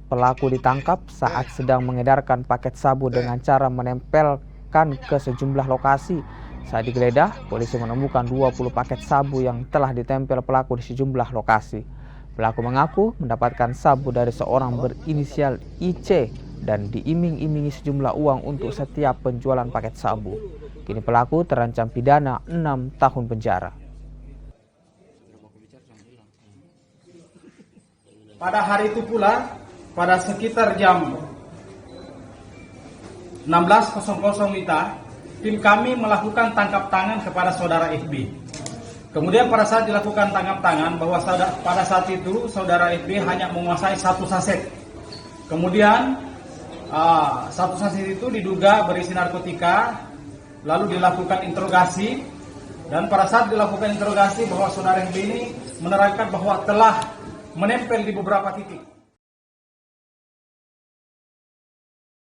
Pelaku ditangkap saat sedang mengedarkan paket sabu dengan cara menempelkan ke sejumlah lokasi. Saat digeledah, polisi menemukan 20 paket sabu yang telah ditempel pelaku di sejumlah lokasi. Pelaku mengaku mendapatkan sabu dari seorang berinisial IC dan diiming-imingi sejumlah uang untuk setiap penjualan paket sabu. Kini pelaku terancam pidana 6 tahun penjara. Pada hari itu pula, pada sekitar jam 16.00 WITA, tim kami melakukan tangkap tangan kepada saudara FB. Kemudian pada saat dilakukan tangkap tangan, bahwa pada saat itu saudara FB hanya menguasai satu saset. Kemudian satu saset itu diduga berisi narkotika, lalu dilakukan interogasi, dan pada saat dilakukan interogasi bahwa saudara FB ini menerangkan bahwa telah menempel di beberapa titik.